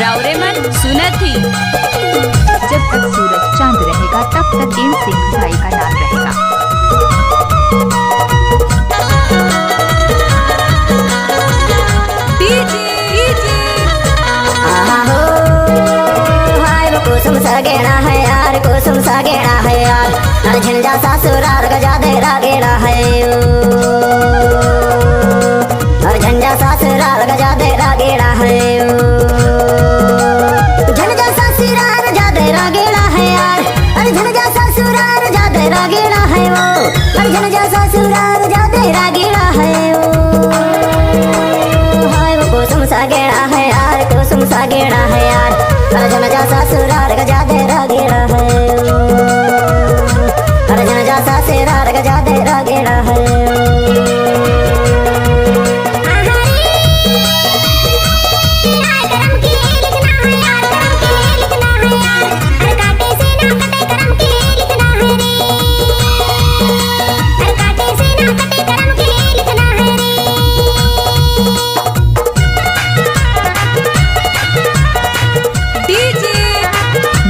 रावरे मन सुनत ही। जब तक सूरज चांद रहेगा तब तक इन सिंह भाई का नाम रहेगा। कुसुम सा गेड़ा है यार, कुसुम सा गेड़ा है यार, हर झंडा सा सुरार गजा दे गेड़ा है, हर झंडा सा सुरार गजा दे गेड़ा है, झंडा सा सुरार जा दे गेड़ा है यार, हर झंडा सा सुरार जा दे गेड़ा है वो, हर झंडा सा सुरार जा दे गेड़ा है वो, हाय वो कुसुम सा गेड़ा है यार, कुसुम सा गेड़ा है यार, हर झंडा सा सुरार गजा दे गेड़ा है, हर झंडा सा सुरार गजा दे गेड़ा है।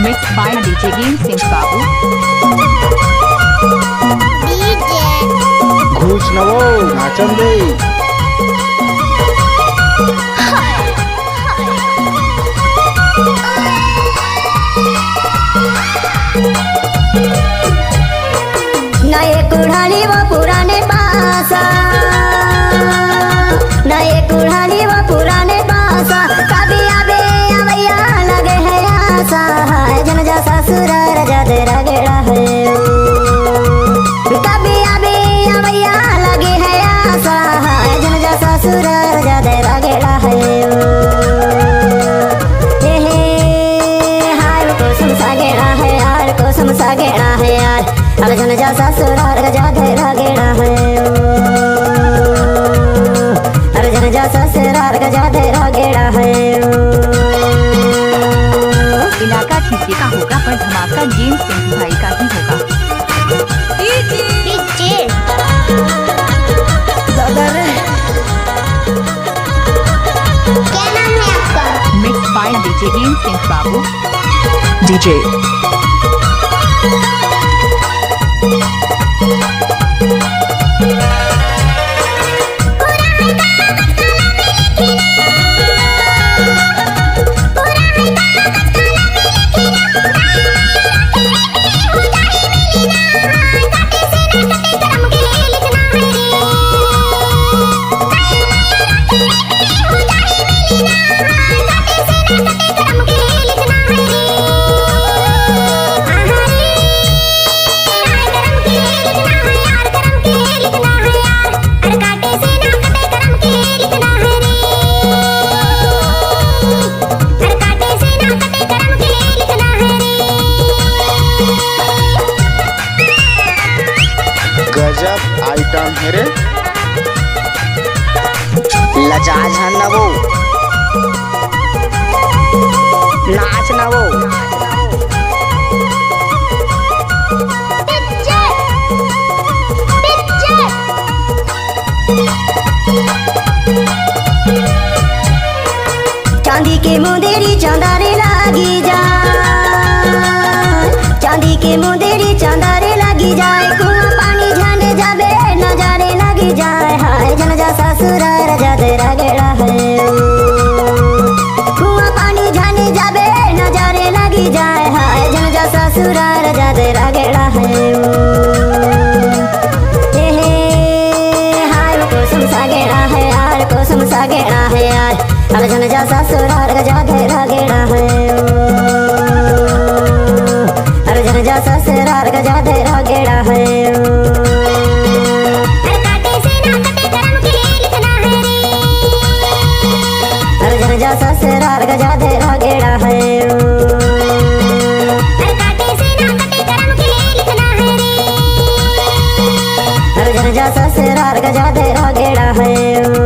Mixed by DJ Game Singh Babu। घूस नवो नाचन दे। नए कुढ़ाली वो पुराने पासा, नए कुढ़ाली वो पुराने पासा, कभी आबे अवैया लगे है आशा, जन जा ससुरार जा तेरा गेड़ा है, कभी आबे अवैया लगे है आशा, जन जा ससुरार जा तेरा गेड़ा है, हाय कुसुम सा गेड़ा है यार, कुसुम सा गेड़ा है यार, हर जन जा ससुरार गजा तेरा गेड़ा है, हर जन जा ससुरार गजा तेरा गेड़ा है। इलाका किसी का होगा पर धमाका गेम सिंह भाई का ही होगा। क्या नाम है आपका? Mixed by DJ Game Singh Babu। DJ गजब आइटम है रे, लजाज है ना वो, नाच ना वो। चांदी के मुंदेरी चांदारे लागी जाए, चांदी के मुंदेरी चांदारे लागी जाए, कुआं पानी झाने जाबे नजारे लगी जाए, हाय जन जा ससुरार जा तेरा गेड़ा है, कुआं पानी झाने जाबे नजारे लगी जाए, हाय जन जा ससुरार जा तेरा गेड़ा है, हाय वो कुसुम सा गेड़ा है यार, कुसुम सा गेड़ा है यार, हर जन जा ससुरार गजा तेरा गेड़ा है, हर जन जा ससुरार गजा तेरा गेड़ा है। हर जन जा ससुरार गजा तेरा गेड़ा है, हर जन जा ससुरार गजा तेरा गेड़ा है।